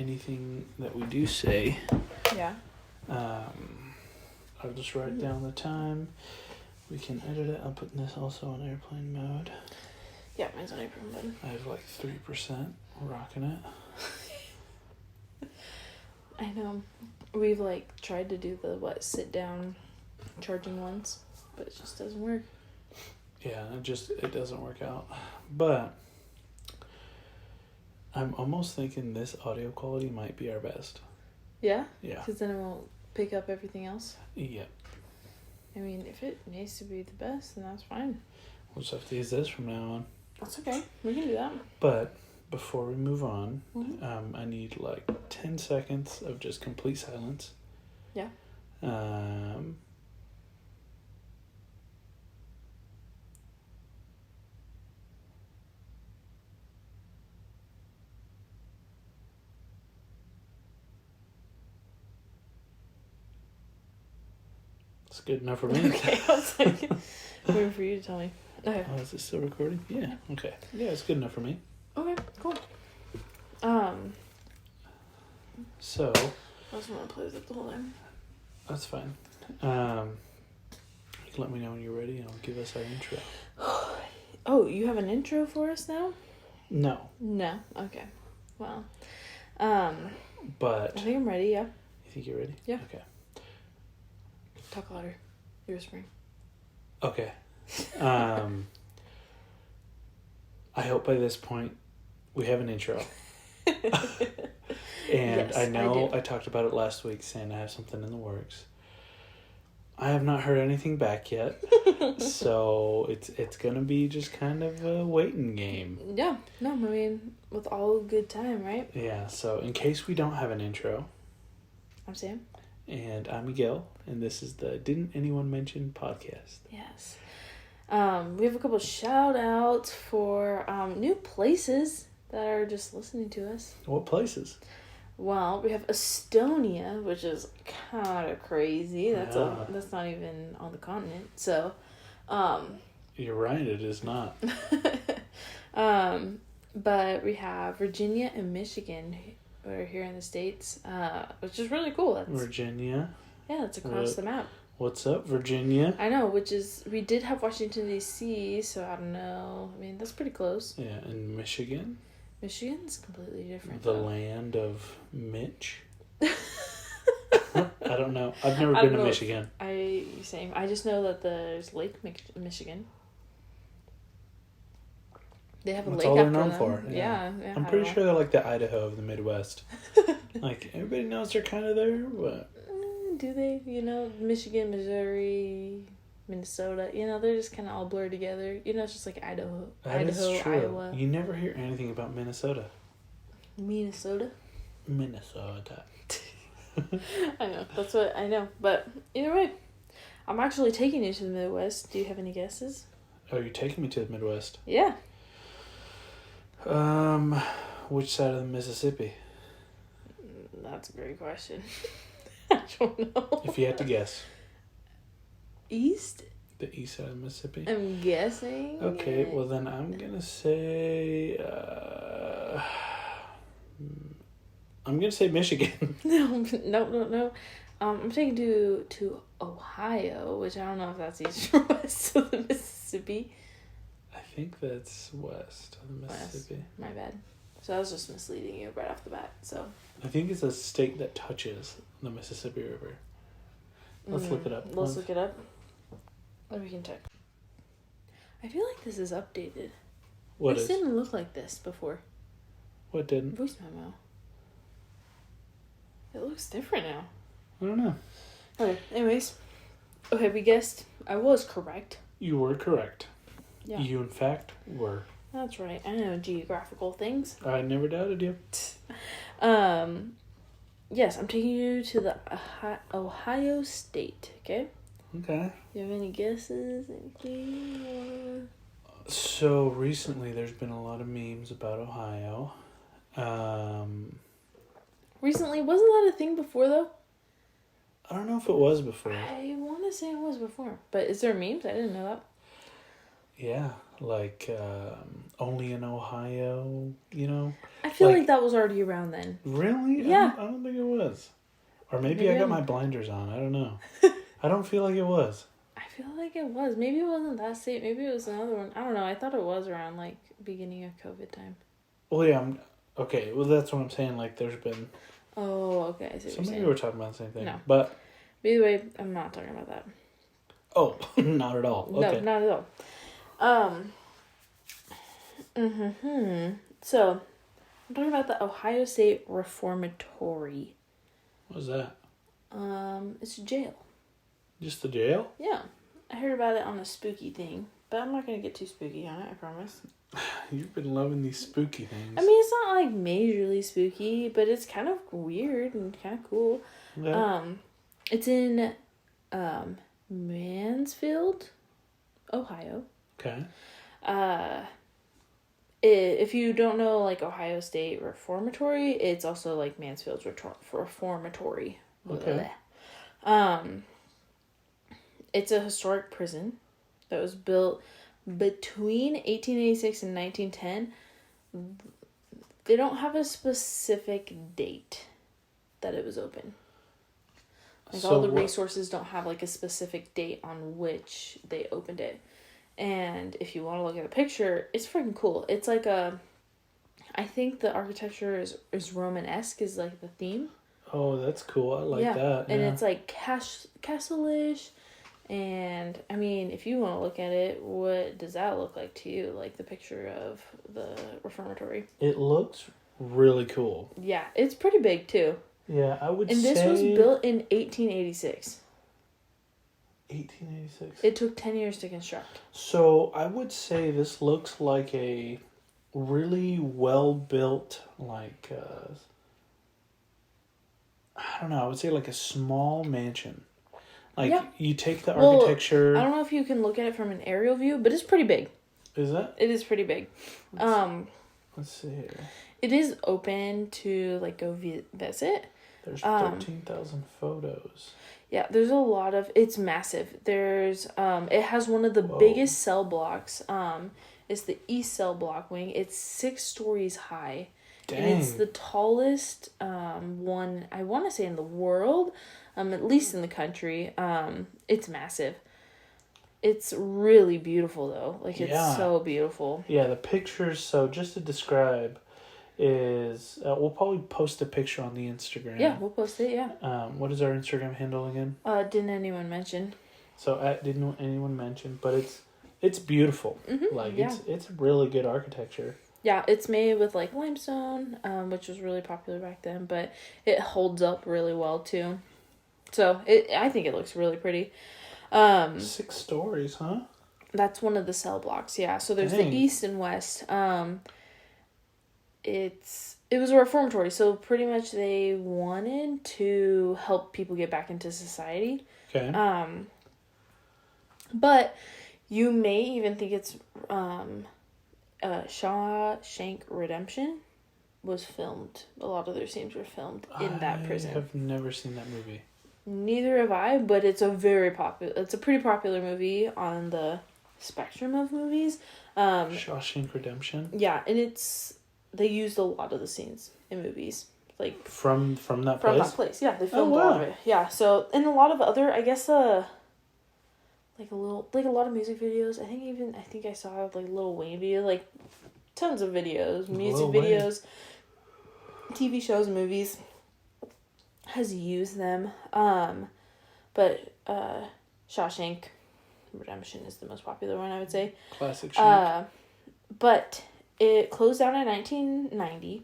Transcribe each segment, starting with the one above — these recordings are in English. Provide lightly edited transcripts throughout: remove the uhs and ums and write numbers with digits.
anything that we do say. Yeah. I'll just write down the time. We can edit it. I'm putting this also on airplane mode. Yeah, mine's on airplane mode. I have like 3%. Rocking it. I know. We've like tried to do the sit down charging ones, but it just doesn't work. Yeah, it doesn't work out. But I'm almost thinking this audio quality might be our best. Yeah? Yeah. Because then it won't pick up everything else? Yeah. I mean, if it needs to be the best, then that's fine. We'll just have to use this from now on. That's okay. We can do that. But before we move on, Mm-hmm. I need like 10 seconds of just complete silence. Yeah. It's good enough for me. Okay, I was like, waiting for you to tell me. Okay. Oh, is this still recording? Yeah. Okay. Yeah, it's good enough for me. Okay, cool. So. I just want to play with it the whole time. That's fine. You can let me know when you're ready and I'll give us our intro. Oh, you have an intro for us now? No. No? Okay. Well. But. I think I'm ready, yeah. You think you're ready? Yeah. Okay. Talk louder. You're whispering. Okay. I hope by this point we have an intro. And Yes, I know I I talked about it last week saying I have something in the works. I have not heard anything back yet. So it's going to be just kind of a waiting game. Yeah. No, I mean, with all good time, right? Yeah, so in case we don't have an intro, I'm Sam. and I'm Miguel, and this is the Didn't Anyone Mention podcast. Yes. We have a couple shout outs for new places that are just listening to us. What places? Well, we have Estonia, which is kind of crazy. That's not even on the continent. So, You're right, it is not. but we have Virginia and Michigan, who are here in the States, which is really cool. That's, Virginia. yeah, that's across the map. What's up, Virginia? I know, we did have Washington, D.C., so I don't know. I mean, that's pretty close. Yeah, and Michigan. Michigan's completely different. The land of Mitch. I don't know. I've never been to Michigan. Same. I just know that there's Lake Michigan. They have a That's lake all they're after known them. for. Yeah. I'm pretty sure they're like the Idaho of the Midwest. Like, everybody knows they're kind of there, but... Do they? You know, Michigan, Missouri, Minnesota, you know, they're just kind of all blurred together. You know, it's just like Idaho, Iowa. You never hear anything about Minnesota. Minnesota? Minnesota. I know. That's what I know. But either way, I'm actually taking you to the Midwest. Do you have any guesses? Oh, you're taking me to the Midwest? Yeah. Which side of the Mississippi? That's a great question. I don't know. If you had to guess. East? The east side of Mississippi? I'm guessing. Okay, well then I'm gonna say... I'm gonna say Michigan. No. I'm taking you to Ohio, which I don't know if that's east or west of the Mississippi. I think that's west of the Mississippi. West. My bad. So I was just misleading you right off the bat. So I think it's a state that touches the Mississippi River. Let's look it up. Let's look it up. Or we can check. I feel like this is updated. This didn't look like this before. What didn't? Voice memo. It looks different now. I don't know. Okay, anyways. Okay, we guessed. I was correct. You were correct. Yeah. You, in fact, were. That's right. I know geographical things. I never doubted you. Yes, I'm taking you to the Ohio State, okay? Okay. You have any guesses? Anything? So, recently there's been a lot of memes about Ohio. Recently? Wasn't that a thing before, though? I don't know if it was before. I want to say it was before. But is there memes? I didn't know that. Yeah, like, only in Ohio, you know? I feel like that was already around then. Really? Yeah. I don't think it was. Or maybe I got my blinders on. I don't know. I don't feel like it was. I feel like it was. Maybe it wasn't that state. Maybe it was another one. I don't know. I thought it was around, like, beginning of COVID time. Well, yeah. Okay, well, that's what I'm saying. Like, there's been... Oh, okay. I see what you're saying. Maybe we're talking about the same thing. No. But... Either way, I'm not talking about that. Oh, not at all. Okay. No, not at all. So, I'm talking about the Ohio State Reformatory. What was that? It's a jail. Just the jail? Yeah. I heard about it on a spooky thing, but I'm not going to get too spooky on it, I promise. You've been loving these spooky things. I mean, it's not, like, majorly spooky, but it's kind of weird and kind of cool. Yeah. It's in, Mansfield, Ohio. Okay. If you don't know, like, Ohio State Reformatory, it's also, like, Mansfield Reformatory. Okay. It's a historic prison that was built between 1886 and 1910. They don't have a specific date that it was open. Like, so all the resources don't have, like, a specific date on which they opened it. And if you want to look at a picture, it's freaking cool. It's like I think the architecture is Romanesque is, like, the theme. Oh, that's cool. I like that. And it's, like, castle-ish. And, I mean, if you want to look at it, what does that look like to you? Like, the picture of the reformatory. It looks really cool. Yeah, it's pretty big, too. Yeah, I would say... And this was built in 1886. 1886? It took 10 years to construct. So, I would say this looks like a really well-built, like, I don't know, I would say like a small mansion. Like, you take the architecture... I don't know if you can look at it from an aerial view, but it's pretty big. Is it? It is pretty big. Let's see here. It is open to, like, go visit. There's 13,000 photos. Yeah, there's a lot of... It's massive. There's... It has one of the biggest cell blocks. It's the East Cell Block wing. It's 6 stories high. Dang. And it's the tallest one, I want to say, in the world. At least in the country. It's massive. It's really beautiful, though. Like, it's so beautiful. Yeah, the pictures... So, just to describe... is we'll probably post a picture on the Instagram. Yeah, we'll post it. Yeah. What is our Instagram handle again? Didn't anyone mention? So didn't anyone mention? But it's beautiful. Mm-hmm, like it's really good architecture. Yeah, it's made with, like, limestone, which was really popular back then, but it holds up really well too. So I think it looks really pretty. 6 stories, huh? That's one of the cell blocks. Yeah. So there's the east and west. It was a reformatory, so pretty much they wanted to help people get back into society. Okay. But you may even think it's Shawshank Redemption was filmed. A lot of their scenes were filmed in that prison. I have never seen that movie. Neither have I, but it's a pretty popular movie on the spectrum of movies. Shawshank Redemption? Yeah, and they used a lot of the scenes in movies, like from that place. From that place, yeah, they filmed a lot of it. Yeah, so and a lot of other, I guess, like a lot of music videos. I think I saw like Lil Wayne video, like tons of videos, music videos, TV shows, and movies has used them. But Shawshank Redemption is the most popular one, I would say. Classic Shank. But it closed down in 1990.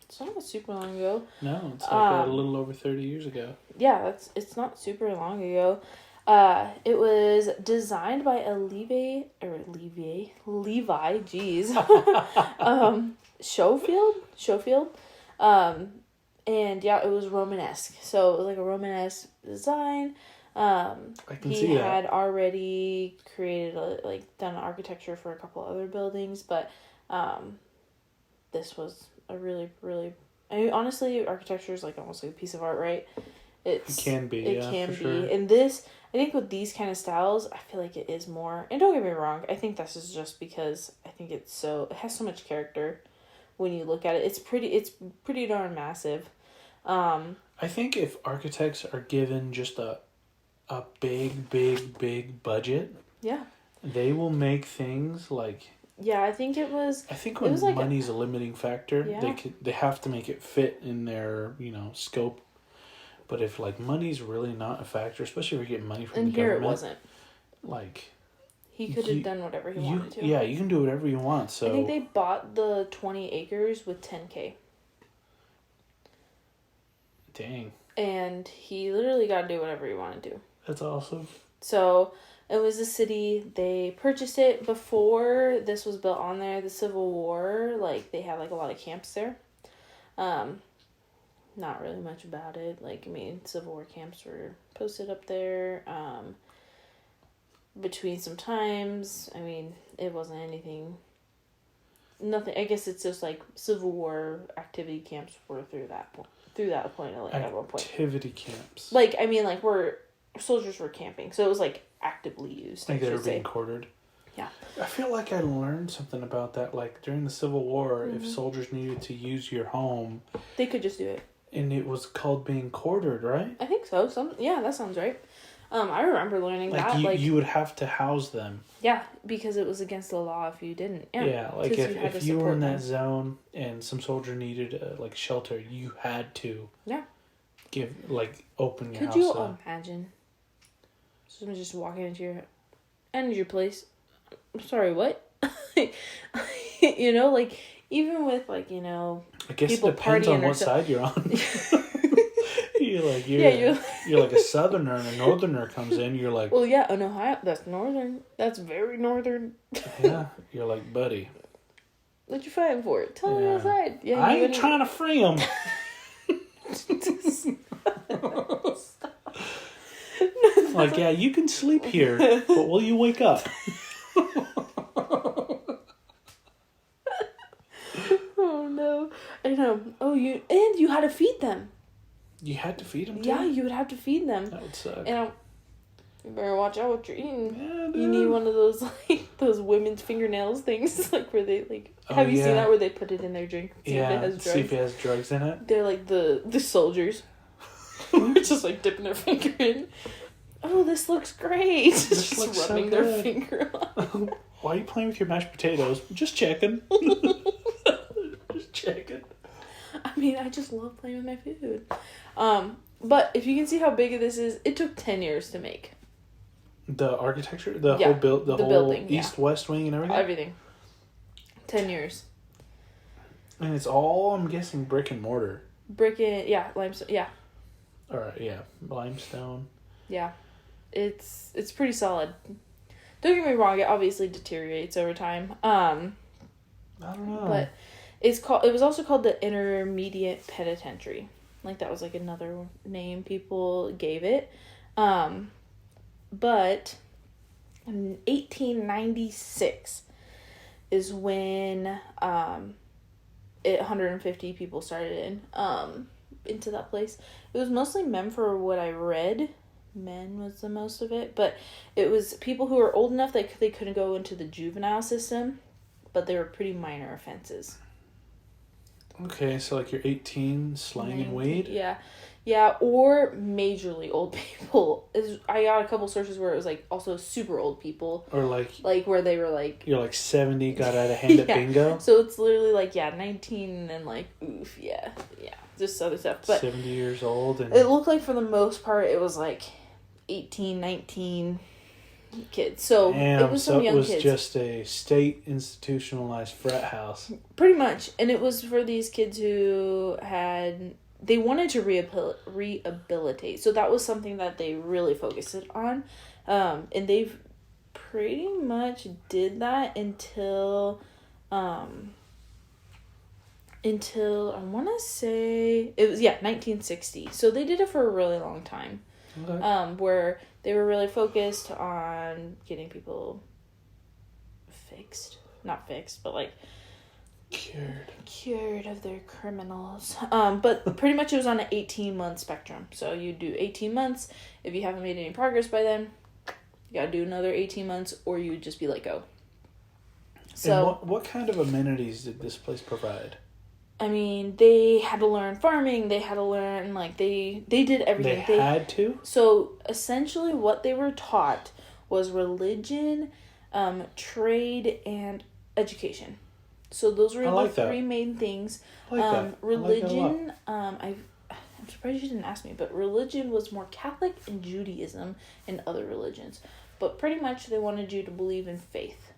It's not super long ago. No, it's like a little over 30 years ago. Yeah, it's not super long ago. It was designed by Levi, Schofield. And yeah, it was Romanesque. So it was like a Romanesque design. I can see that. He had already done architecture for a couple other buildings, but this was a really, really... I mean, honestly, architecture is like almost like a piece of art, right? It can be. Sure. And this, I think with these kind of styles, I feel like it is more... And don't get me wrong, I think this is just because I think it has so much character. when you look at it. It's pretty darn massive. I think if architects are given just a big budget, yeah, they will make things like. Yeah, I think it was. I think when like money's a limiting factor, Yeah. they have to make it fit in their scope. But if like money's really not a factor, especially if you're getting money from And the here government, it wasn't. like He could have done whatever he wanted to. Yeah, you can do whatever you want. So I think they bought the 20 acres with $10,000. Dang. And he literally got to do whatever he wanted to. That's awesome. So it was a city. They purchased it before this was built on there. The Civil War, like they had like a lot of camps there. Not really much about it. Like, I mean, Civil War camps were posted up there. Between some times, I mean, it wasn't anything. Nothing. I guess it's just like Civil War activity camps were through that point. At one point. Activity camps. Like, I mean, like where soldiers were camping, so it was like actively used. Like they were being quartered. Yeah. I feel like I learned something about that. Like during the Civil War, if soldiers needed to use your home, they could just do it. And it was called being quartered, right? I think so. Yeah, that sounds right. I remember learning that. You would have to house them. Yeah, because it was against the law if you didn't. Yeah, like if you were in that zone and some soldier needed shelter, you had to. Yeah. Open your house. Could you imagine? Someone just walking into your place. I'm sorry, what? Even with I guess people it depends on what side you're on. You're like a southerner and a northerner comes in, you're like... Well, yeah, in Ohio, that's northern. That's very northern. Yeah, you're like, buddy. What you fighting for? Tell me outside. Yeah, I ain't trying to free him. Like, yeah, you can sleep here, but will you wake up? Oh, no. I know. Oh, you had to feed them. You had to feed them too? Yeah, you would have to feed them. That would suck. And you better watch out what you're eating. Yeah, you need one of those those women's fingernails things, where they have you seen that where they put it in their drink? See if it has drugs in it. They're like the soldiers. They're just dipping their finger in. Oh, this looks great. This looks rubbing so their finger on. Why are you playing with your mashed potatoes? Just checking. Just checking. I mean, I just love playing with my food. But if you can see how big this is, it took 10 years to make. The architecture? The whole building, east-west wing and everything? Everything. 10 years. And it's all, I'm guessing, brick and mortar. Limestone, yeah. Alright, yeah. Limestone. Yeah. It's pretty solid. Don't get me wrong, it obviously deteriorates over time. I don't know. But it was also called the Intermediate Penitentiary. That was another name people gave it. But in 1896 is when 150 people started into that place. It was mostly men for what I read. Men was the most of it, but it was people who were old enough that they couldn't go into the juvenile system, but they were pretty minor offenses. Okay, so you're 18, slanging weed? Yeah. Yeah, or majorly old people. I got a couple sources where it was also super old people. Or where they were you're 70, got out of hand at bingo? So it's literally 19 and oof, yeah. Just other stuff. But 70 years old. And it looked like for the most part it was 18, 19 kids. So it was some young kids. It was just a state institutionalized frat house. Pretty much. And it was for these kids who they wanted to rehabilitate. So that was something that they really focused on. And they've pretty much did that until I want to say it was 1960. So they did it for a really long time. Okay. Where they were really focused on getting people not fixed, but cured of their criminals. But pretty much it was on an 18-month spectrum. So you do 18 months. If you haven't made any progress by then, you gotta do another 18 months, or you would just be let go. So and what kind of amenities did this place provide? I mean, they had to learn farming. They had to learn, like, they did everything. They had to? So, essentially, what they were taught was religion, trade, and education. So, those were the three main things. I like that. Religion, I'm surprised you didn't ask me, but religion was more Catholic and Judaism and other religions. But pretty much, they wanted you to believe in faith.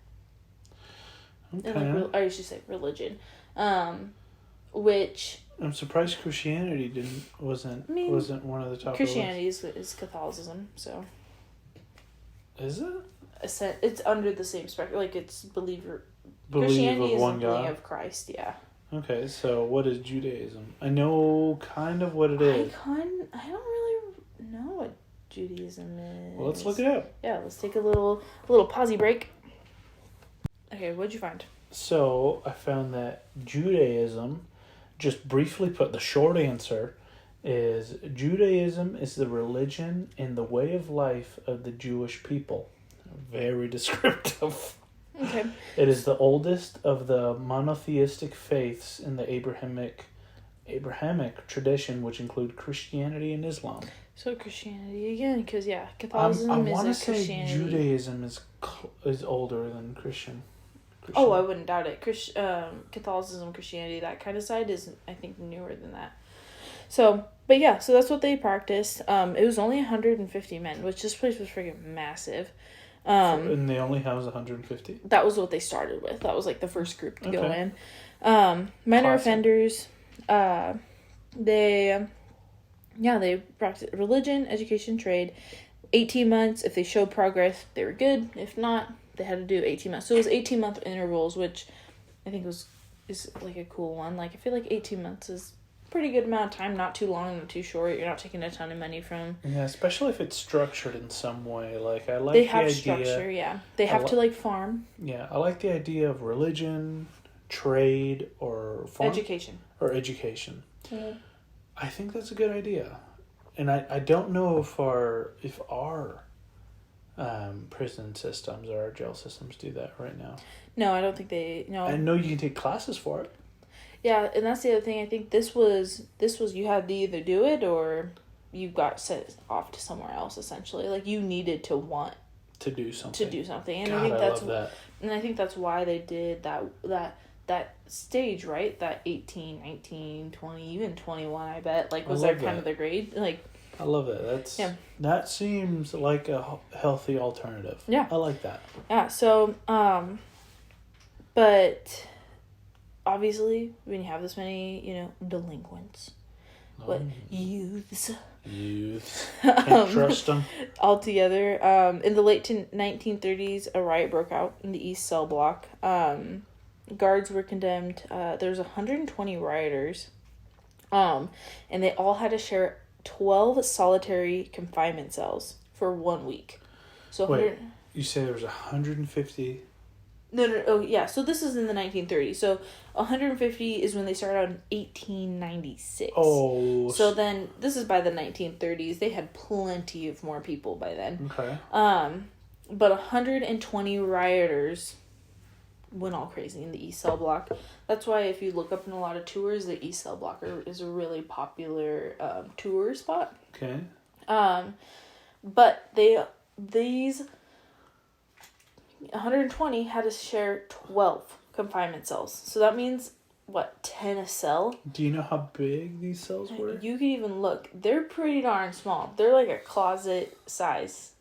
Okay. And, I should say religion. Which I'm surprised Christianity wasn't one of the top. Christianity is Catholicism, so is it? It's under the same spectrum, like it's believe Christianity of one is God of Christ, yeah. Okay, so what is Judaism? I know kind of what it is. I don't really know what Judaism is. Well, let's look it up. Yeah, let's take a little pausey break. Okay, what'd you find? So I found that Judaism, just briefly put, the short answer is Judaism is the religion and the way of life of the Jewish people. Very descriptive. Okay. It is the oldest of the monotheistic faiths in the Abrahamic tradition, which include Christianity and Islam. So Christianity again, because Catholicism I is want to a say Christianity. Judaism is older than Christian. Oh, I wouldn't doubt it. Catholicism, Christianity, that kind of side is, I think, newer than that. So, but yeah, so that's what they practiced. It was only 150 men, which this place was freaking massive. And they only house 150? That was what they started with. That was like the first group to go in. Minor offenders, they practiced religion, education, trade. 18 months, if they showed progress, they were good. If not, they had to do 18 months. So it was 18-month intervals, which I think is like a cool one. Like, I feel like 18 months is a pretty good amount of time. Not too long, not too short. You're not taking a ton of money from... Yeah, especially if it's structured in some way. Like, I like they the have idea... structure, yeah. They have to, like, farm. Yeah, I like the idea of religion, trade, or farm. Education. Or education. Yeah. I think that's a good idea. And I don't know if our prison systems or our jail systems do that right now. No, I don't think they... No. I know you can take classes for it. Yeah, and that's the other thing. I think this was you had to either do it or you got sent off to somewhere else, essentially. Like, you needed to want to do something. And God, I think that's love that. And I think that's why they did that stage, right? That 18, 19, 20, even 21, I bet. Like, was that kind of the grade? Like, I love it. That seems like a healthy alternative. Yeah. I like that. Yeah, so, but obviously, when you have this many, delinquents, youths. Can't trust them. Altogether, in the late 1930s, a riot broke out in the East Cell Block. Guards were condemned. There's 120 rioters, and they all had to share 12 solitary confinement cells for 1 week. So wait, you say there was 150? No. Oh, yeah. So this is in the 1930s. So 150 is when they started out in 1896. Oh. So then this is by the 1930s. They had plenty of more people by then. Okay. But 120 rioters went all crazy in the East Cell Block. That's why if you look up in a lot of tours, the East Cell Block is a really popular tour spot. Okay. But these 120 had to share 12 confinement cells. So that means, 10 a cell? Do you know how big these cells were? You can even look. They're pretty darn small. They're like a closet size.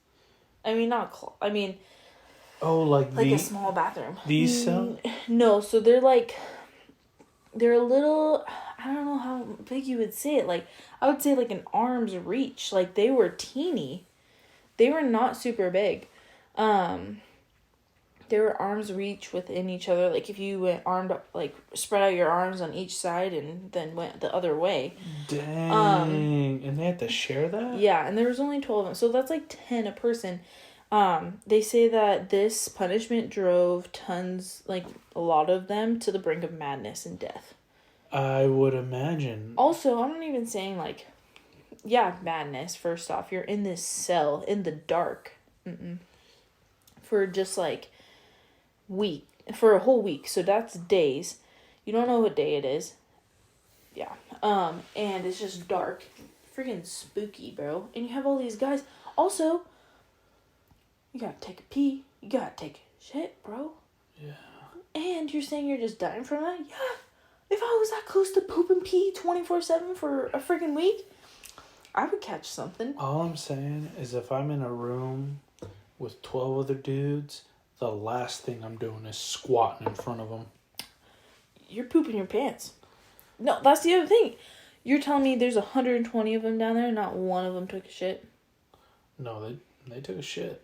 I mean, oh, like a small bathroom. These cells? No, so they're a little, I don't know how big you would say it. Like, I would say like an arm's reach. Like, they were teeny. They were not super big. They were arm's reach within each other. Like, if you went armed up, like, spread out your arms on each side and then went the other way. Dang. And they had to share that? Yeah, and there was only 12 of them. So that's like 10 a person. They say that this punishment drove a lot of them to the brink of madness and death. I would imagine. Also, I'm not even saying, madness, first off. You're in this cell, in the dark. For just, for a whole week. So that's days. You don't know what day it is. Yeah. And it's just dark. Freaking spooky, bro. And you have all these guys. Also, you gotta take a pee. You gotta take a shit, bro. Yeah. And you're saying you're just dying from that? Yeah. If I was that close to poop and pee 24/7 for a freaking week, I would catch something. All I'm saying is if I'm in a room with 12 other dudes, the last thing I'm doing is squatting in front of them. You're pooping your pants. No, that's the other thing. You're telling me there's 120 of them down there and not one of them took a shit? No, they took a shit.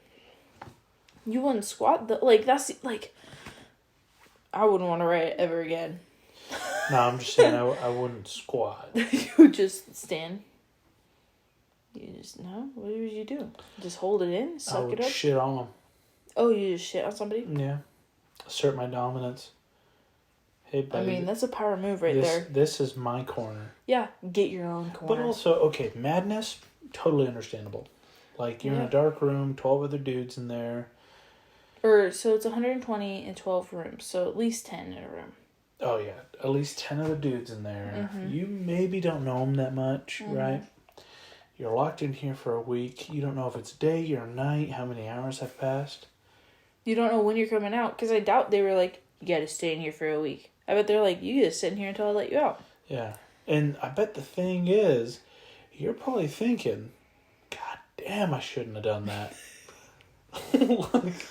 You wouldn't squat? That's, like... I wouldn't want to write it ever again. No, I'm just saying I wouldn't squat. You would just stand. You just, no? What would you do? Just hold it in? Suck I would it up? shit on them. Oh, you just shit on somebody? Yeah. Assert my dominance. Hey, buddy. I mean, that's a power move right there. This is my corner. Yeah, get your own corner. But also, okay, madness, totally understandable. Like, you're in a dark room, 12 other dudes in there. So it's 120 in 12 rooms, so at least 10 in a room. Oh, yeah. At least 10 other dudes in there. Mm-hmm. You maybe don't know them that much, right? You're locked in here for a week. You don't know if it's day or night, how many hours have passed. You don't know when you're coming out, because I doubt they were like, you gotta stay in here for a week. I bet they're like, you just sit in here until I let you out. Yeah. And I bet the thing is, you're probably thinking, God damn, I shouldn't have done that. Like,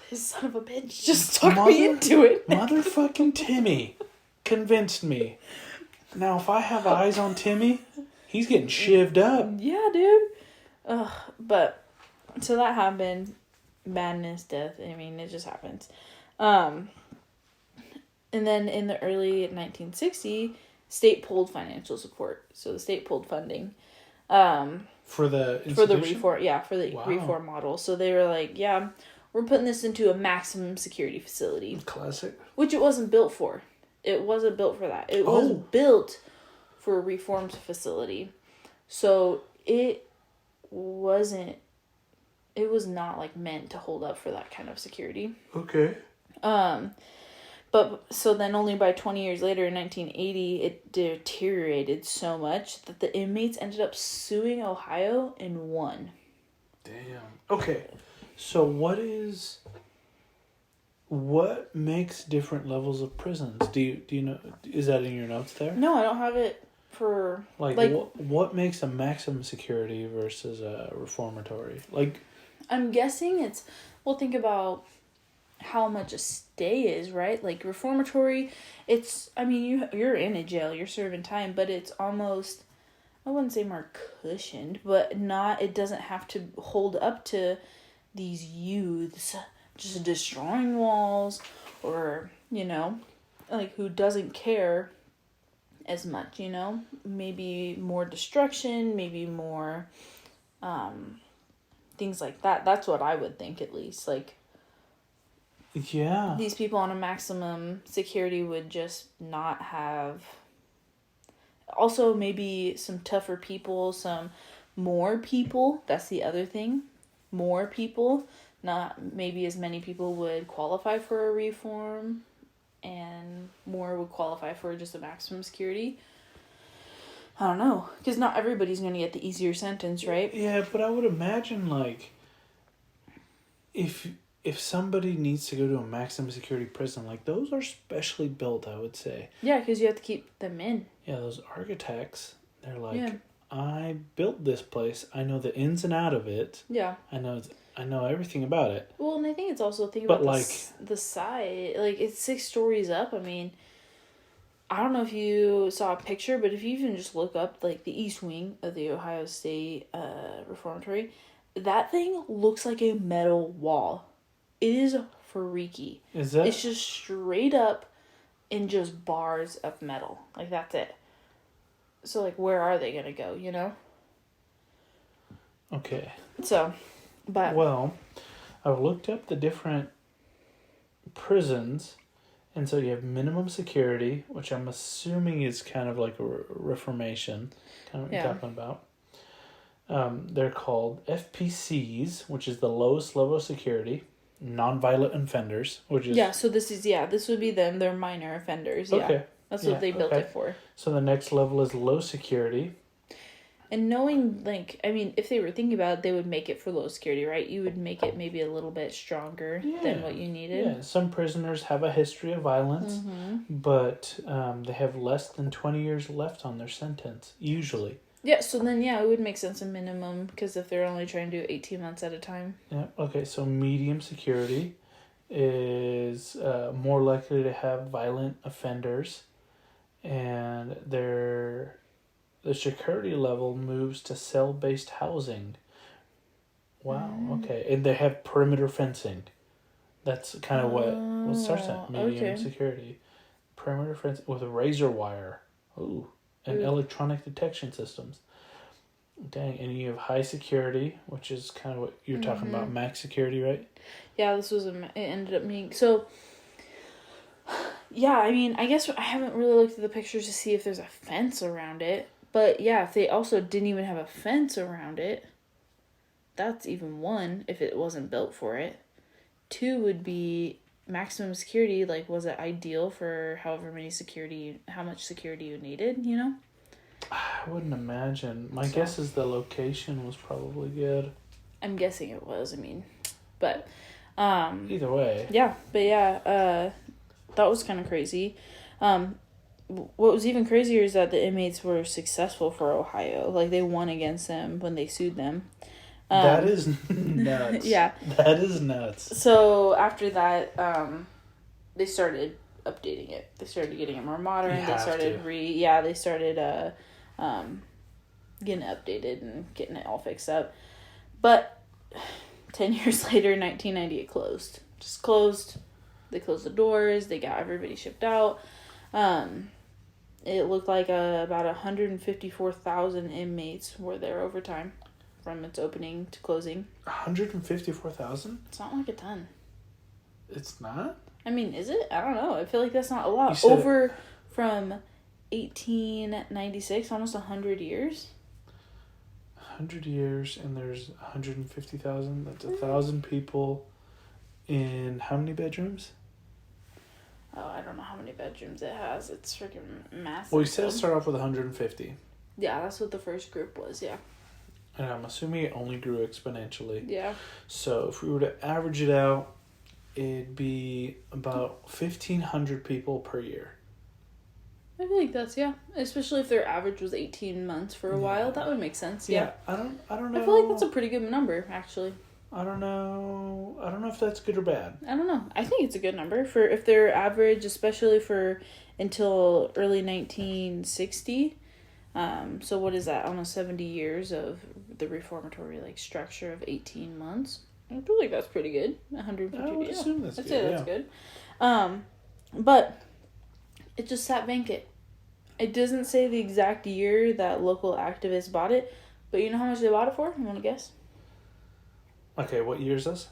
this son of a bitch just talked me into it. Motherfucking Timmy convinced me. Now, if I have eyes on Timmy, he's getting shivved up. Yeah, dude. But, so that happened. Madness, death. I mean, it just happens. And then in the early 1960s, state pulled financial support. So the state pulled funding. For the institution? For the reform, for the reform model. So they were like, yeah, we're putting this into a maximum security facility. Classic. Which it wasn't built for. It wasn't built for that. It was built for a reformed facility. So it was not like meant to hold up for that kind of security. Okay. But so then only by 20 years later in 1980, it deteriorated so much that the inmates ended up suing Ohio and won. Damn. Okay. So what makes different levels of prisons? Do you know, is that in your notes there? No, I don't have it for like what makes a maximum security versus a reformatory? Like, I'm guessing think about how much a stay is, right? Like reformatory, you're in a jail, you're serving time, but it's almost, I wouldn't say more cushioned, but it doesn't have to hold up to these youths just destroying walls or, like who doesn't care as much, maybe more destruction, maybe more things like that. That's what I would think, at least. Like, yeah, these people on a maximum security would just not have. Also, maybe some tougher people, some more people. That's the other thing. More people. Not maybe as many people would qualify for a reform, and more would qualify for just a maximum security. I don't know, because not everybody's going to get the easier sentence, right? Yeah, but I would imagine, like, if somebody needs to go to a maximum security prison, like, those are specially built, I would say. Yeah, because you have to keep them in. Yeah, those architects, they're like, I built this place. I know the ins and out of it. Yeah. I know everything about it. Well, and I think it's also about the side. Like, it's 6 stories up. I mean, I don't know if you saw a picture, but if you even just look up, like, the East Wing of the Ohio State Reformatory, that thing looks like a metal wall. It is freaky. Is that? It's just straight up in just bars of metal. Like, that's it. So, like, where are they going to go, Okay. So, but... Well, I've looked up the different prisons, and so you have minimum security, which I'm assuming is kind of like a reformation, kind of what you're talking about. They're called FPCs, which is the lowest level of security. Non-violent offenders, which is... Yeah, so this would be them. They're minor offenders, yeah. Okay. That's what they built it for. So the next level is low security. And knowing, like, I mean, if they were thinking about it, they would make it for low security, right? You would make it maybe a little bit stronger than what you needed. Yeah, some prisoners have a history of violence, but they have less than 20 years left on their sentence, usually. Yeah, so then, it would make sense a minimum, because if they're only trying to do 18 months at a time. Yeah, okay, so medium security is more likely to have violent offenders, and the security level moves to cell-based housing. Wow, okay. And they have perimeter fencing. That's kind of what starts at medium security. Perimeter fencing with a razor wire. Ooh. And electronic detection systems. Dang, and you have high security, which is kind of what you're talking about, max security, right? Yeah, this was it ended up being... So, yeah, I mean, I guess I haven't really looked at the pictures to see if there's a fence around it. But yeah, if they also didn't even have a fence around it, that's even one, if it wasn't built for it. 2 would be maximum security. Like, was it ideal for how much security you needed, you know? I wouldn't imagine. My guess is the location was probably good. I'm guessing it was, I mean. But, either way. Yeah, but yeah, that was kind of crazy. What was even crazier is that the inmates were successful for Ohio. Like, they won against them when they sued them. That is nuts. Yeah. That is nuts. So, after that, they started updating it. They started getting it more modern. They started getting it updated and getting it all fixed up. But 10 years later, 1990, it closed. Just closed. They closed the doors. They got everybody shipped out. It looked like about 154,000 inmates were there over time from its opening to closing. 154,000? It's not like a ton. It's not? I mean, is it? I don't know. I feel like that's not a lot. From 1896, almost 100 years. 100 years, and there's 150,000. That's 1,000 people in how many bedrooms? Oh, I don't know how many bedrooms it has. It's freaking massive. Well, you said start off with 150. Yeah, that's what the first group was, yeah. And I'm assuming it only grew exponentially. Yeah. So if we were to average it out, it'd be about 1,500 people per year. I think that's, especially if their average was 18 months for a while, that would make sense. Yeah. I don't know. I feel like that's a pretty good number, actually. I don't know if that's good or bad. I don't know. I think it's a good number for if their average, especially for until early 1960. So what is that? Almost 70 years of the reformatory structure of 18 months. I feel like that's pretty good. 150. I would assume that's good. I'd say that's good. But it just sat vacant. It doesn't say the exact year that local activists bought it, but you know how much they bought it for? You want to guess? Okay, what year is this?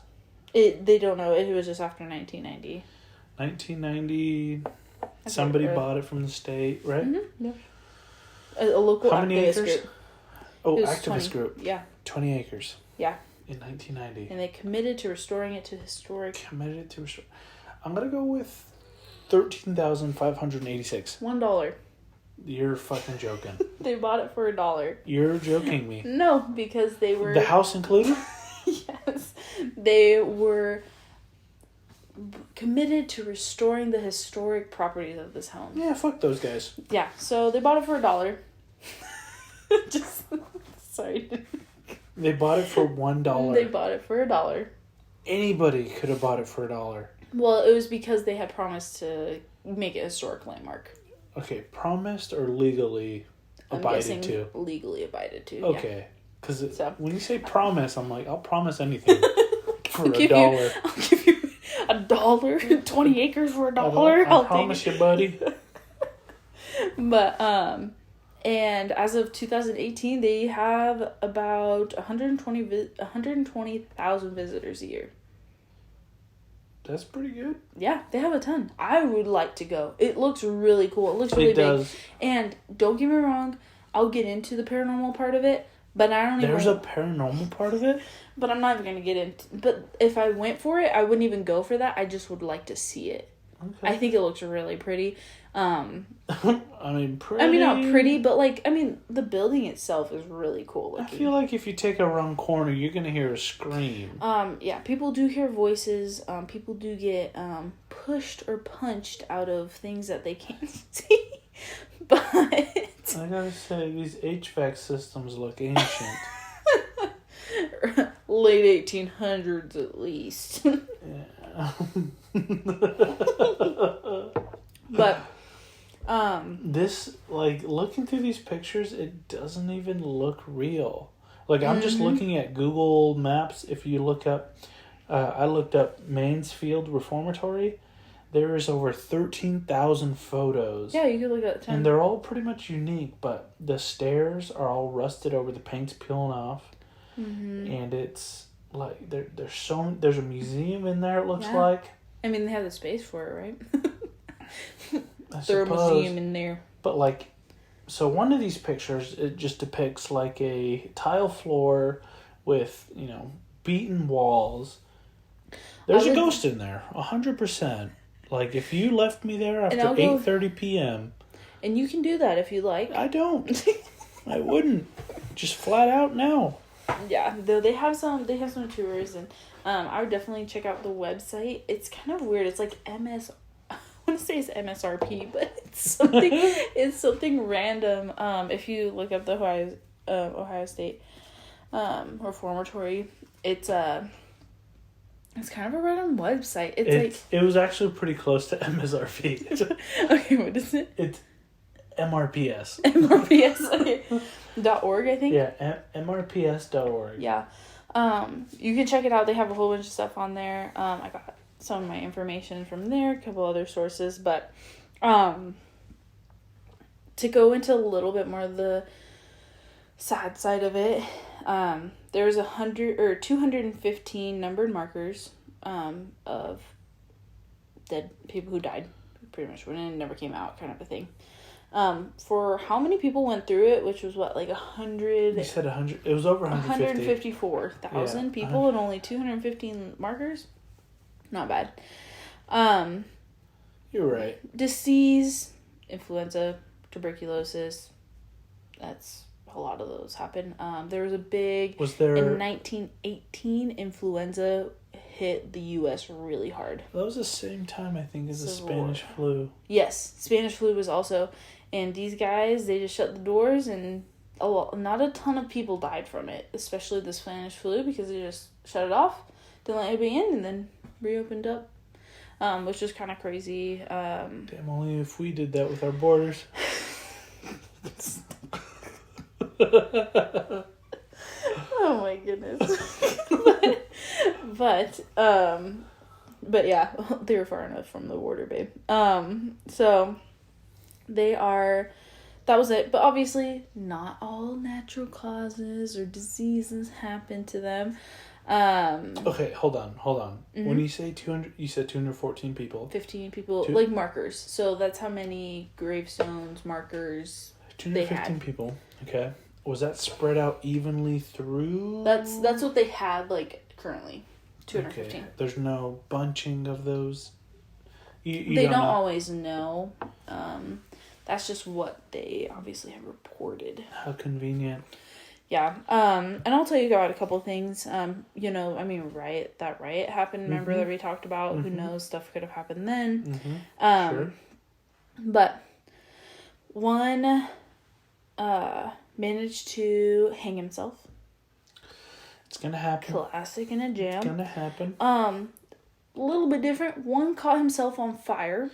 They don't know. It was just after 1990. 1990. Somebody bought it from the state, right? Mm-hmm. Yeah. A local how many activist acres? group. Oh, activist group. Yeah. 20 acres. Yeah. In 1990. And they committed to restoring it to historic. I'm gonna go with 13,586. $1. You're fucking joking. They bought it for $1. You're joking me. No, because they were... The house included? Yes. They were committed to restoring the historic properties of this home. Yeah, fuck those guys. Yeah, so they bought it for $1. Just... Sorry. They bought it for $1. They bought it for $1. Anybody could have bought it for $1. Well, it was because they had promised to make it a historic landmark. Okay, promised or legally abided to? Legally abided to. Okay, because when you say promise, I'm like, I'll promise anything for $1. I'll give you $1, 20 acres for $1. I'll promise you, buddy. But and as of 2018, they have about 120,000 visitors a year. That's pretty good. Yeah, they have a ton. I would like to go. It looks really cool. It looks really big. Does. And don't get me wrong, I'll get into the paranormal part of it, but I don't even... There's a paranormal part of it? But I'm not even going to get into... But if I went for it, I wouldn't even go for that. I just would like to see it. Okay. I think it looks really pretty. I mean, pretty. I mean, not pretty, but like, I mean, the building itself is really cool looking. I feel like if you take a wrong corner, you're gonna hear a scream. Yeah, people do hear voices. People do get pushed or punched out of things that they can't see. But I gotta say, these HVAC systems look ancient. late 1800s at least. Yeah. But this, like, looking through these pictures, it doesn't even look real. Like, I'm just looking at Google Maps. If you look up, I looked up Mansfield Reformatory. There is over 13,000 photos. Yeah, you could look at 10. And they're all pretty much unique, but the stairs are all rusted over, the paint's peeling off. Mm-hmm. And it's like there's a museum in there, it looks Yeah. like. I mean, they have the space for it, right? I Throw a suppose. museum in there. But like, so one of these pictures, it just depicts like a tile floor with, beaten walls. There's a ghost in there, 100%. Like, if you left me there after 8:30 p.m. And you can do that if you like. I don't. I wouldn't. Just flat out no. Yeah, though they have some tours, and I would definitely check out the website. It's kind of weird. It's like I want to say it's MSRP, but it's something random. If you look up the Ohio State Reformatory, it's kind of a random website. It was actually pretty close to MSRP. Okay, what is it? It's MRPS. MRPS. Okay. .org, I think. Yeah, MRPS.org. Yeah. You can check it out. They have a whole bunch of stuff on there. I got some of my information from there, a couple other sources, but to go into a little bit more of the sad side of it, there's 215 numbered markers of dead people who died, pretty much, when it never came out, kind of a thing. For how many people went through it, which was what, like 100? You said 100. It was over 150. 154,000 people and only 215 markers. Not bad. You're right. Disease, influenza, tuberculosis. That's a lot of those happen. There was a big. In 1918, influenza hit the U.S. really hard. That was the same time, I think, as the Spanish flu. Yes, Spanish flu was also. And these guys, they just shut the doors, and not a ton of people died from it, especially the Spanish flu, because they just shut it off, didn't let anybody in, and then reopened up, which is kind of crazy. Damn, only if we did that with our borders. Oh my goodness. but yeah, they were far enough from the border, babe. So that was it. But obviously not all natural causes or diseases happen to them. Okay, hold on. Mm-hmm. When you say 200, you said 214 people. 15 people, like markers. So that's how many gravestones, markers 215 people. Okay. Was that spread out evenly through? That's what they had, like, currently. 215. Okay. There's no bunching of those? You they don't always know. That's just what they obviously have reported. How convenient. Yeah. And I'll tell you about a couple things. That riot happened. Remember that we talked about? Mm-hmm. Who knows? Stuff could have happened then. Mm-hmm. Sure. But one managed to hang himself. It's gonna happen. Classic in a jam. It's gonna happen. A little bit different. One caught himself on fire.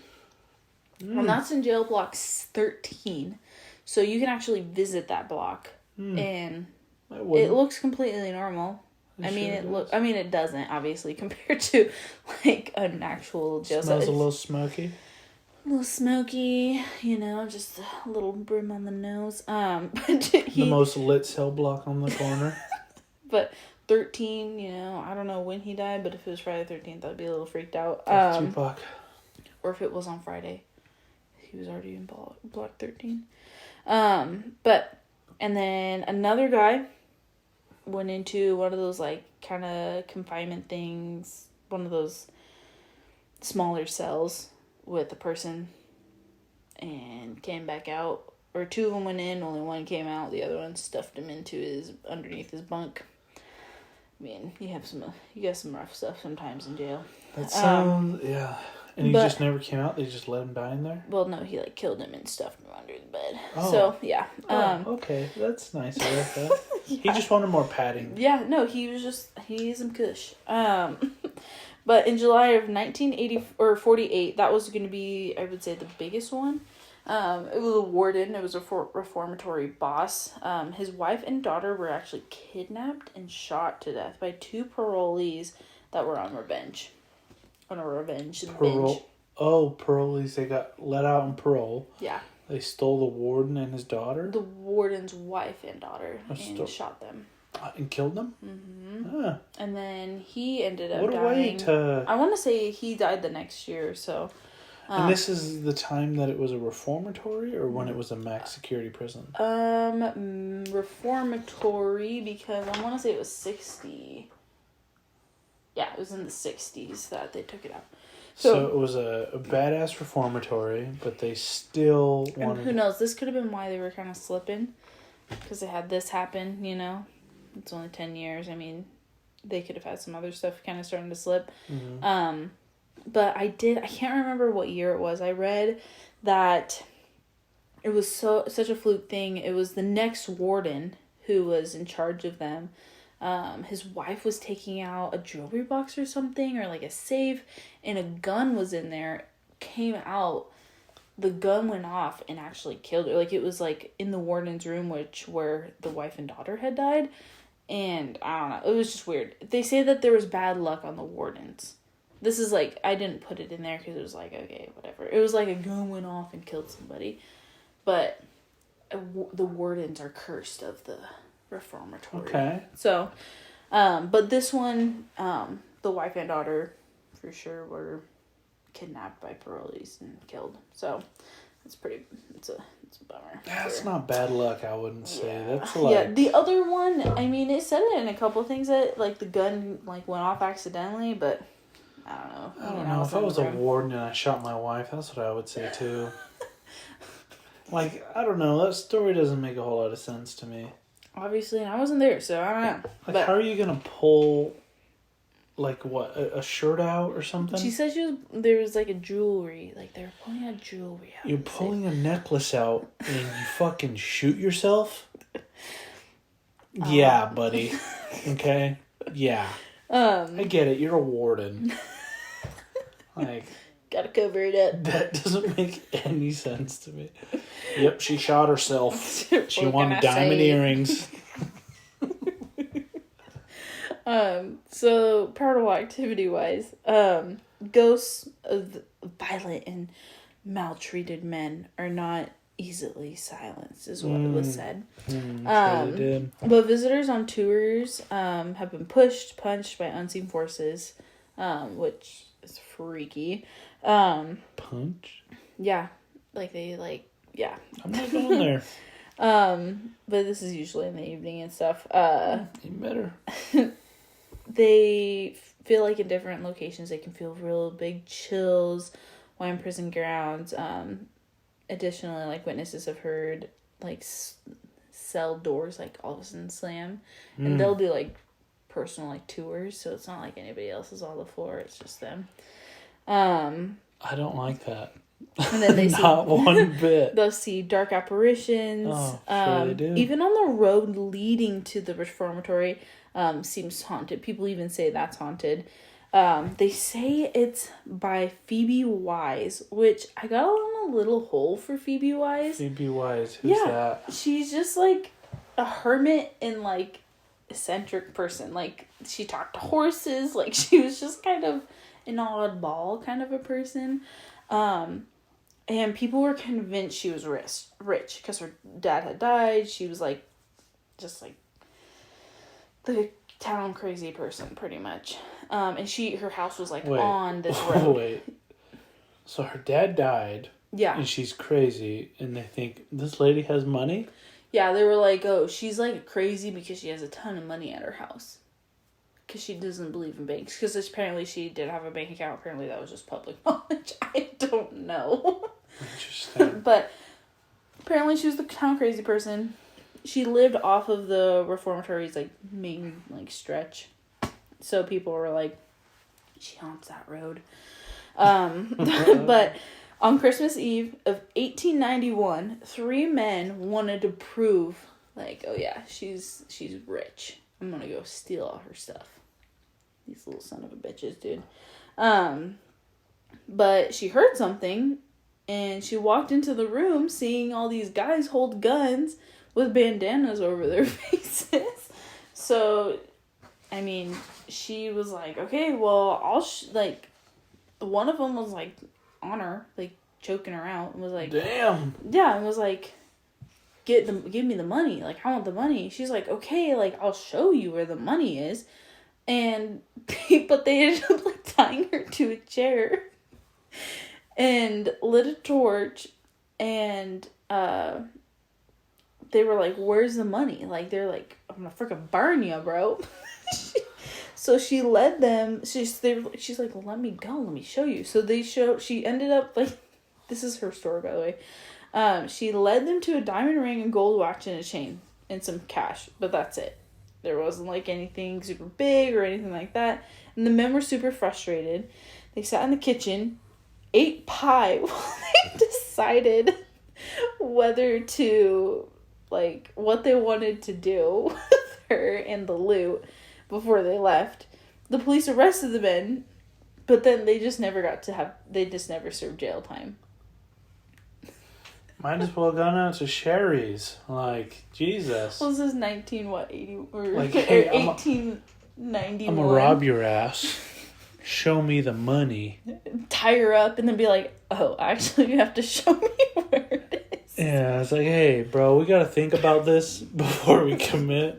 And that's in jail block 13. So you can actually visit that block. And it looks completely normal. It doesn't, obviously, compared to like an actual jail. Smells a little smoky. A little smoky, just a little brim on the nose. But the most lit cell block on the corner. But 13, I don't know when he died, but if it was Friday the 13th, I'd be a little freaked out. Tupac. Or if it was on Friday. He was already in block 13. And then another guy went into one of those, like, kind of confinement things, one of those smaller cells with a person, and came back out. Or 2 of them went in, only 1 came out. The other one stuffed him underneath his bunk. I mean, you got some rough stuff sometimes in jail. That sounds, yeah. And he just never came out? They just let him die in there? Well, no, he, killed him and stuffed him under the bed. Oh. So, yeah. Okay. That's nice. I like that. Yeah. He just wanted more padding. Yeah, no, he needs some kush. But in July of 1948, that was going to be, I would say, the biggest one. It was a warden. It was a reformatory boss. His wife and daughter were actually kidnapped and shot to death by 2 parolees that were on revenge. On a revenge binge. Oh, parolees. They got let out on parole. Yeah. They stole the warden and his daughter? The warden's wife and daughter. And shot them. And killed them? Mm-hmm. Ah. And then he ended up dying. What a way to... I want to say he died the next year or so. And this is the time that it was a reformatory or when it was a max security prison? Reformatory, because I want to say it was 60. Yeah, it was in the 60s that they took it out. So it was a badass reformatory, but they still wanted... And who knows, this could have been why they were kind of slipping. Because they had this happen, It's only 10 years. I mean, they could have had some other stuff kind of starting to slip. Mm-hmm. But I can't remember what year it was. I read that it was such a fluke thing. It was the next warden who was in charge of them. His wife was taking out a jewelry box or something, or a safe, and a gun was in there, came out. The gun went off and actually killed her. It was in the warden's room, where the wife and daughter had died. And I don't know. It was just weird. They say that there was bad luck on the wardens. This is I didn't put it in there because it was okay, whatever. It was a gun went off and killed somebody. But the wardens are cursed of the reformatory. Okay. So, but this one, the wife and daughter, for sure, were kidnapped by parolees and killed. So, it's a bummer. That's not bad luck, I wouldn't say. Yeah. That's Yeah, the other one, I mean, it said it in a couple of things that, the gun, went off accidentally, but I don't know. I don't know. If I was a warden and I shot my wife, that's what I would say, too. I don't know. That story doesn't make a whole lot of sense to me. Obviously, and I wasn't there, so I don't know. But how are you going to pull, what, a shirt out or something? She said there was, a jewelry. They were pulling out jewelry out. You're pulling a necklace out and you fucking shoot yourself? Yeah, buddy. Okay? Yeah. I get it. You're a warden. Gotta cover it up. That doesn't make any sense to me. Yep, she shot herself. She wanted diamond earrings. So paranormal activity wise, ghosts of violent and maltreated men are not easily silenced, is what was said. Sure they did. But visitors on tours have been punched by unseen forces, which is freaky. Punch? Yeah. Yeah. I'm not going there. But this is usually in the evening and stuff. You better. They feel in different locations they can feel real big chills while in prison grounds. Additionally, witnesses have heard cell doors all of a sudden slam, and they'll do personal tours, so it's not anybody else is on the floor, it's just them. I don't like that. And then they not one bit. They'll see dark apparitions. Oh, sure they do. Even on the road leading to the reformatory seems haunted. People even say that's haunted. They say it's by Phoebe Wise, which I got on a little hole for Phoebe Wise. Phoebe Wise, who's that? She's just a hermit and eccentric person. She talked to horses. She was just kind of an oddball kind of a person. And people were convinced she was rich because her dad had died. She was just the town crazy person, pretty much. And her house was on this road. Wait. So her dad died. Yeah. And she's crazy, and they think this lady has money? Yeah, they were oh, she's crazy because she has a ton of money at her house. Because she doesn't believe in banks. Because apparently she did have a bank account. Apparently that was just public knowledge. I don't know. Interesting. But apparently she was the kind of crazy person. She lived off of the reformatory's, like, main, like, stretch. So people were like, she haunts that road. But on Christmas Eve of 1891, 3 men wanted to prove, like, oh yeah, she's rich. I'm gonna go steal all her stuff. These little son of a bitches, dude. But she heard something, and she walked into the room seeing all these guys hold guns with bandanas over their faces. So, I mean, she was like, okay, well, like, one of them was, like, on her, like, choking her out, and was like, damn. Yeah, and was like, give me the money, like, I want the money. She's like, okay, like, I'll show you where the money is. And, but they ended up, like, tying her to a chair and lit a torch, and, they were like, where's the money? Like, they're like, I'm gonna freaking burn you, bro. So she led them, she's like, let me go, let me show you. So she ended up, like, this is her story, by the way. She led them to a diamond ring and gold watch and a chain and some cash, but that's it. There wasn't, like, anything super big or anything like that. And the men were super frustrated. They sat in the kitchen, ate pie while they decided whether to, like, what they wanted to do with her and the loot before they left. The police arrested the men, but then they just never served jail time. Might as well gone out to Sherry's. Like, Jesus. Well, this is 80 or like, hey, 1891. I'm gonna rob your ass. Show me the money. Tie her up and then be like, oh, actually you have to show me where it is. Yeah, it's like, hey, bro, we gotta think about this before we commit.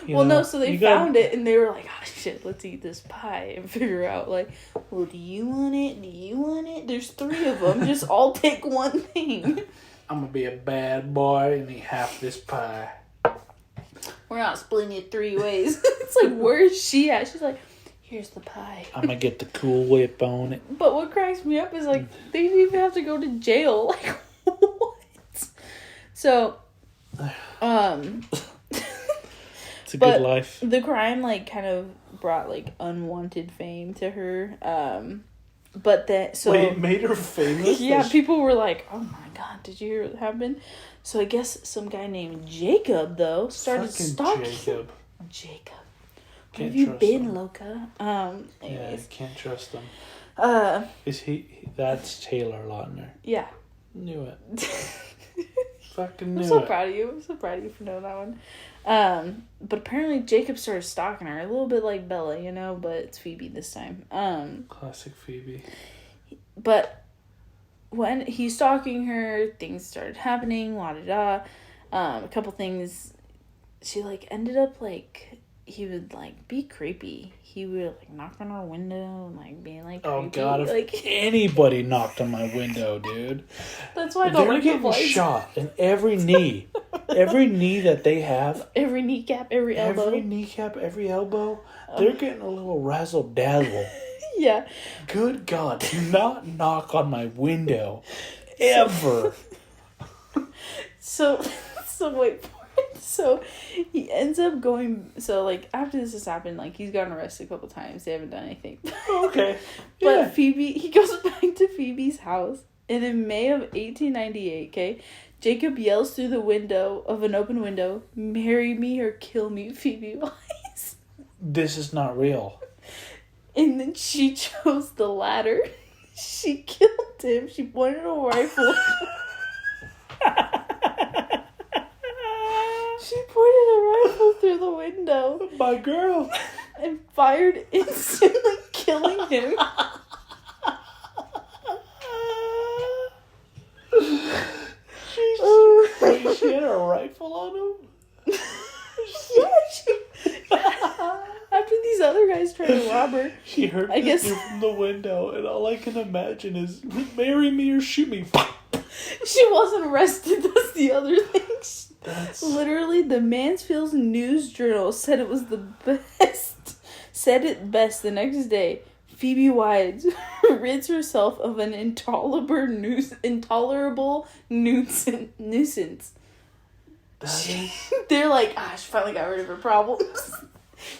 So they found it and they were like, oh shit, let's eat this pie and figure out, like, well, do you want it? Do you want it? There's 3 of them. Just all take one thing. I'm gonna be a bad boy and eat half this pie. We're not splitting it 3 ways. It's like, where is she at? She's like, here's the pie. I'm gonna get the Cool Whip on it. But what cracks me up is, like, they didn't even have to go to jail. Like, what? So, It's a good life. The crime, like, kind of brought, like, unwanted fame to her. But then, so... Wait, it made her famous? Yeah, people were like, oh my god, did you hear what happened? So I guess some guy named Jacob, though, started stalking... Jacob. Where have you been, Loca? Anyways. Yeah, you can't trust him. Is he... That's Taylor Lautner. Yeah. Knew it. Fucking knew it. I'm so proud of you. I'm so proud of you for knowing that one. But apparently Jacob started stalking her. A little bit like Bella, you know, but it's Phoebe this time. Classic Phoebe. But when he's stalking her, things started happening, la-da-da. A couple things. She, like, ended up, like... He would, like, be creepy. He would, like, knock on our window and, like, being, like, creepy. Oh, God, if like, anybody knocked on my window, dude. That's why I don't like the They're getting shot in every knee. Every knee that they have. Every kneecap, every elbow. Every kneecap, every elbow. They're getting a little razzle-dazzle. Yeah. Good God, do not knock on my window. Ever. So wait for it. So he ends up going, so, like, after this has happened, like, he's gotten arrested a couple times. They haven't done anything. Okay. But yeah. he goes back to Phoebe's house, and in May of 1898, okay, Jacob yells through the window of an open window, "Marry me or kill me, Phoebe Wise." This is not real. And then she chose the latter. She killed him. She pointed a rifle. She pointed a rifle through the window. My girl. And fired, instantly killing him. She had a rifle on him? Yeah, after these other guys tried to rob her. She heard this dude from the window, and all I can imagine is, marry me or shoot me. She wasn't arrested, that's the other thing. That's... Literally, the Mansfield News Journal said it was the best. Said it best the next day. Phoebe Wise rids herself of an intolerable nuisance. They're like, she finally got rid of her problems.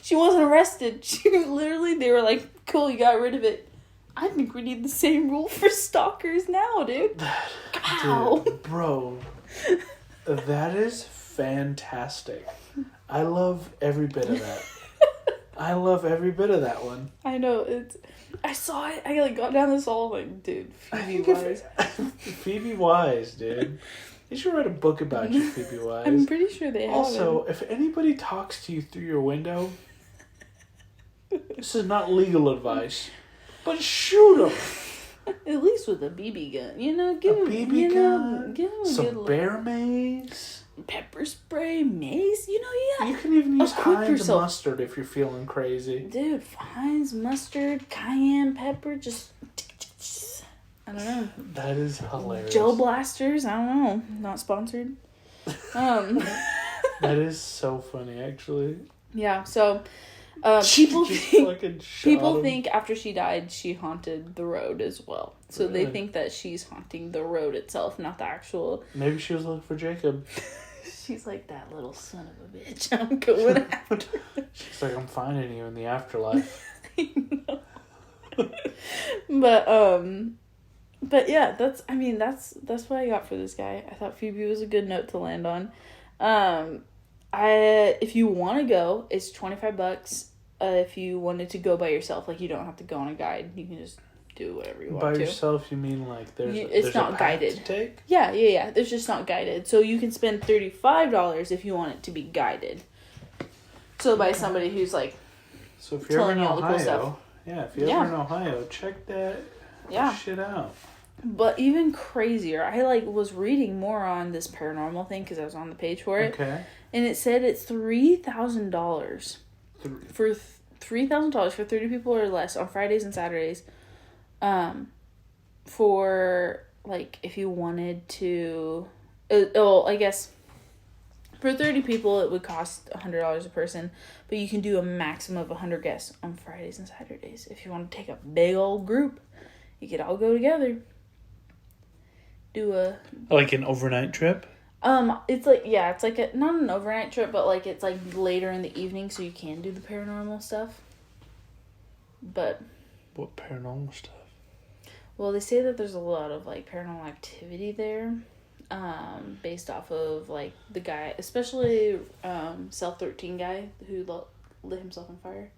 She wasn't arrested. They were like, cool, you got rid of it. I think we need the same rule for stalkers now, dude. Ow. Dude, bro, that is fantastic. I love every bit of that. I love every bit of that one. I know, I saw it, I got down this hall, like, dude, Phoebe Wise. Phoebe Wise, dude. They should write a book about you, Phoebe Wise. I'm pretty sure they have. Also, if anybody talks to you through your window, this is not legal advice, but shoot them. At least with a BB gun, give a him BB gun, give him some bear mace, pepper spray, mace. You can even use equip Heinz yourself. mustard if you're feeling crazy. Dude, Heinz mustard, cayenne pepper, just I don't know. That is hilarious. Gel blasters, I don't know. Not sponsored. That is so funny, actually. Yeah. So, people People think after she died, she haunted the road as well. So Really? they think that she's haunting the road itself, not the actual. Maybe she was looking for Jacob. She's like, that little son of a bitch. I'm going after. She's like, I'm finding you in the afterlife. But yeah, that's what I got for this guy. I thought Phoebe was a good note to land on. If you want to go, it's $25. If you wanted to go by yourself, like, you don't have to go on a guide. You can just do whatever you want By to. yourself, you mean like It's there's not a path guided. to take? Yeah. It's just not guided. So you can spend $35 if you want it to be guided. So by somebody who's like, so if you're ever in telling you all the cool stuff. Ohio, if you're ever in Ohio, check that shit out. But even crazier, I was reading more on this paranormal thing because I was on the page for it. Okay. And it said it's $3,000 for $3,000 for 30 people or less on Fridays and Saturdays. For if you wanted to, I guess for 30 people it would cost $100 a person, but you can do a maximum of 100 guests on Fridays and Saturdays. If you want to take a big old group, you could all go together. Do a like an overnight trip. It's not an overnight trip, but it's later in the evening, so you can do the paranormal stuff. But what paranormal stuff? Well, they say that there's a lot of paranormal activity there, based off of the guy, especially Cell 13 guy who lit himself on fire,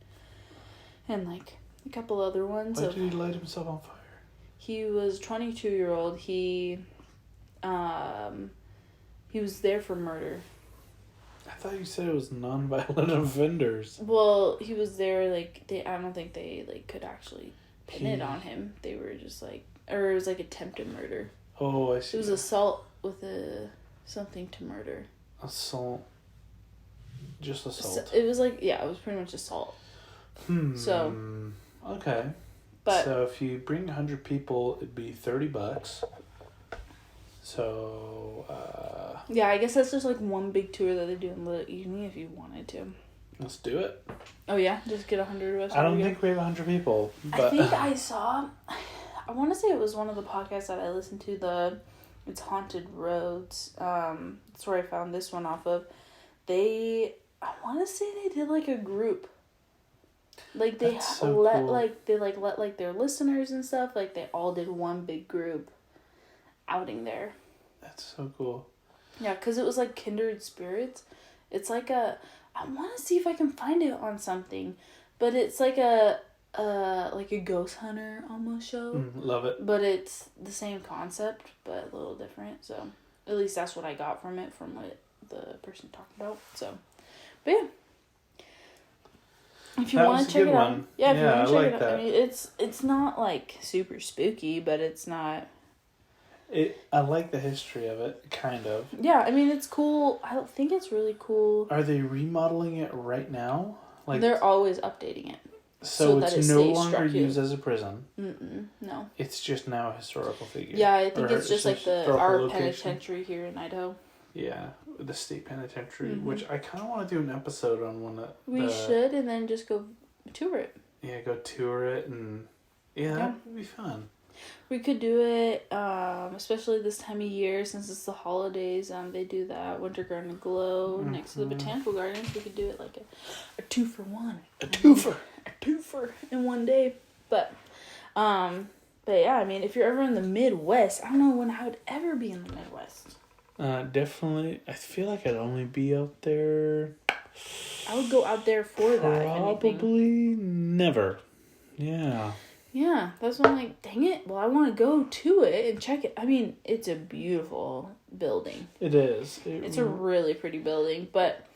and a couple other ones. Why did he light himself on fire? He was 22-year-old. He was there for murder. I thought you said it was non-violent offenders. Well, he was there, I don't think they, could actually pin it on him. They were just, or it was, attempted murder. Oh, I see. It was assault with something to murder. Assault. Just assault. So, it was, it was pretty much assault. So. Okay. But. So, if you bring 100 people, it'd be $30. So, yeah, I guess that's just one big tour that they do in the evening if you wanted to. Let's do it. Oh yeah, just get 100 of us. I don't think we have 100 people. But I think I saw. I want to say it was one of the podcasts that I listened to. It's Haunted Roads. That's where I found this one off of. I want to say they did a group. They That's so let cool. they let their listeners and stuff. They all did one big group outing there. That's so cool. Yeah, because it was Kindred Spirits. It's I want to see if I can find it on something, but it's a ghost hunter almost show. Love it. But it's the same concept, but a little different. So at least that's what I got from it, from what the person talked about. So, but yeah. If you want to check it out, if you want to check it out, I mean, it's not super spooky, but it's not. I like the history of it, kind of. Yeah, I mean, it's cool. I think it's really cool. Are they remodeling it right now? They're always updating it. So it's no longer used as a prison. No. It's just now a historical figure. Yeah, I think it's just our location. penitentiary here in Idaho. Yeah, the state penitentiary, which I kind of want to do an episode on one of We should, and then just go tour it. Yeah, go tour it, and that would be fun. We could do it, especially this time of year since it's the holidays. They do that Winter Garden Glow next to the Botanical Gardens. We could do it like a 2-for-1. A twofer in one day. But yeah, I mean, if you're ever in the Midwest, I don't know when I would ever be in the Midwest. Definitely. I feel like I'd only be out there. I would go out there for that. Probably never. Yeah. Yeah, that's why I'm like, dang it. Well, I want to go to it and check it. I mean, it's a beautiful building. It is. It's a really pretty building, but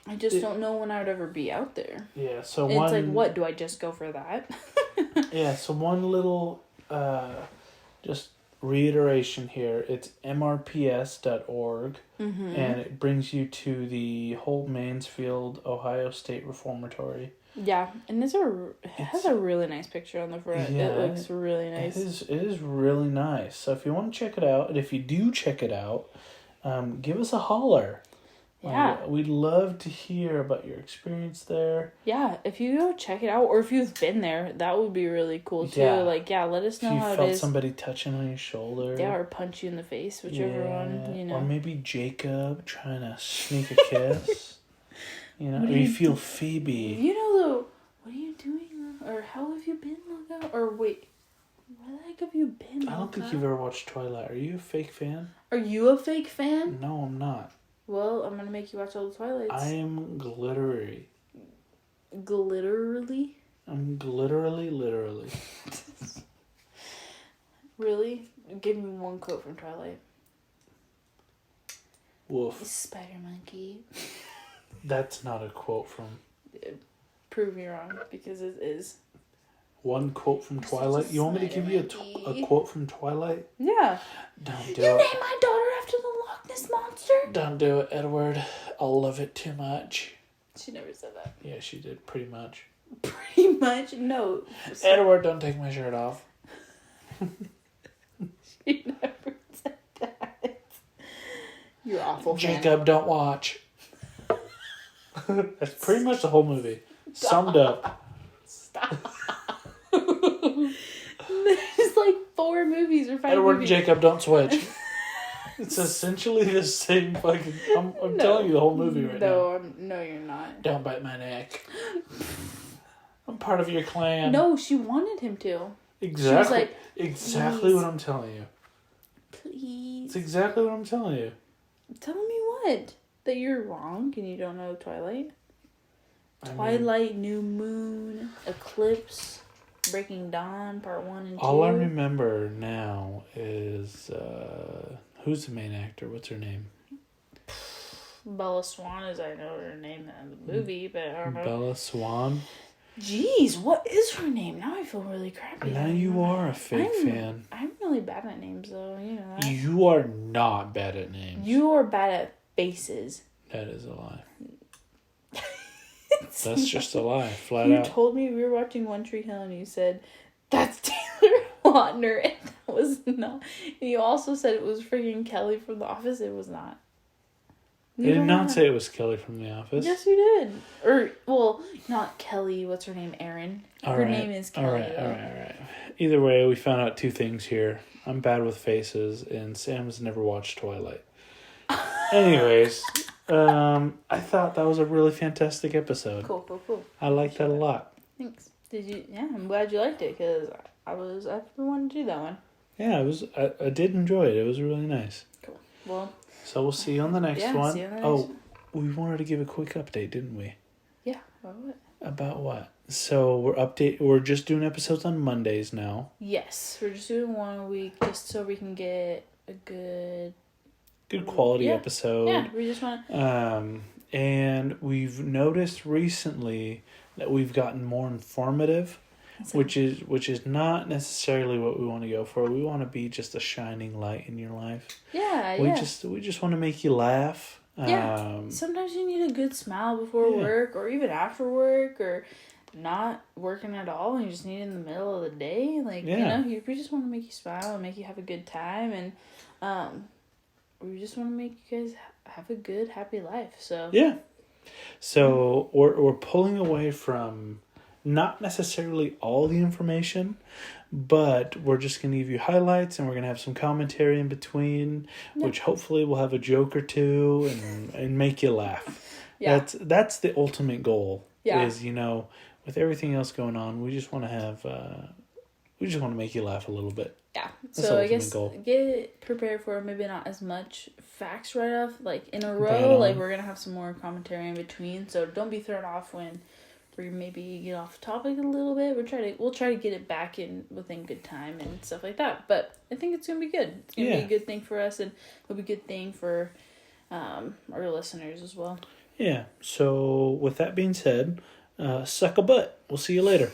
I just don't know when I would ever be out there. Yeah, so it's like, what, do I just go for that? Yeah, so one little just reiteration here. It's mrps.org, and it brings you to the whole Mansfield, Ohio State Reformatory. Yeah, and it has a really nice picture on the front. Yeah, it looks really nice. It is really nice. So if you want to check it out, and if you do check it out, give us a holler. Yeah. We'd love to hear about your experience there. Yeah, if you go check it out, or if you've been there, that would be really cool too. Yeah. Like, let us know how it is. If you felt somebody touching on your shoulder. Yeah, or punch you in the face, whichever one, you know. Or maybe Jacob trying to sneak a kiss. Or you feel Phoebe. You know, though, what are you doing? Or how have you been, Logo? Or wait, where the heck have you been, I don't think you've ever watched Twilight. Are you a fake fan? Are you a fake fan? No, I'm not. Well, I'm going to make you watch all the Twilights. I am glittery. Glitterly? I'm literally. Really? Give me one quote from Twilight. Woof. Spider monkey. That's not a quote from... Prove me wrong, because it is. One quote from Twilight? You want me to give you a quote from Twilight? Yeah. Don't do You it. named my daughter after the Loch Ness Monster? Don't do it, Edward. I'll love it too much. She never said that. Yeah, she did, pretty much. Pretty much? No. Edward, don't take my shirt off. She never said that. You're awful. Jacob, don't watch. That's pretty much the whole movie. Stop. Summed up. Stop. There's like 4 movies or 5 Edward movies. and Jacob, don't switch. It's essentially the same fucking... I'm telling you the whole movie right now. No, you're not. Don't bite my neck. I'm part of your clan. No, she wanted him to. Exactly. She was like, exactly what I'm telling you. Please. It's exactly what I'm telling you. Tell me what? That you're wrong and you don't know Twilight? Twilight, New Moon, Eclipse, Breaking Dawn, Part 1 and 2. All I remember now is... who's the main actor? What's her name? Bella Swan, as I know her name in the movie, but I don't know. Bella Swan? Jeez, what is her name? Now I feel really crappy. Now you are a fake fan. I'm really bad at names, though. You know that. You are not bad at names. You are bad at faces. That is a lie. That's just a lie, flat you out. You told me we were watching One Tree Hill, and you said, that's Taylor Lautner, and that was not. And you also said it was freaking Kelly from The Office. It was not. I did not say it was Kelly from The Office. Yes, you did. Or, well, not Kelly. What's her name? Erin. Her name is Kelly. All right. Either way, we found out 2 things here. I'm bad with faces, and Sam's never watched Twilight. Anyways, I thought that was a really fantastic episode. Cool. I liked that a lot. Thanks. Did you? Yeah, I'm glad you liked it, because I've been wanting to do that one. Yeah, I did enjoy it. It was really nice. Cool. Well... So we'll see you on the next one. See you on the next one. We wanted to give a quick update, didn't we? Yeah. About what? About what? So we're just doing episodes on Mondays now. Yes, we're just doing one a week just so we can get a good quality episode. Yeah, we just want to... and we've noticed recently that we've gotten more informative, which is not necessarily what we want to go for. We want to be just a shining light in your life. Yeah, we just want to make you laugh. Yeah. Sometimes you need a good smile before work, or even after work, or not working at all, and you just need it in the middle of the day. Like, you know, we just want to make you smile and make you have a good time, and we just want to make you guys have a good, happy life. So yeah. So we're pulling away from not necessarily all the information, but we're just going to give you highlights, and we're going to have some commentary in between, which hopefully will have a joke or two and make you laugh. Yeah. That's the ultimate goal. Yeah. Is, with everything else going on, we just want to have we just want to make you laugh a little bit. Yeah. That's So the I guess goal. get prepared for maybe not as much facts right off like in a row. Right Like on. we're gonna have some more commentary in between. So don't be thrown off when we maybe get off topic a little bit. We'll try to get it back in within good time and stuff like that. But I think it's gonna be good. It's gonna be a good thing for us, and it'll be a good thing for our listeners as well. Yeah. So with that being said, suck a butt. We'll see you later.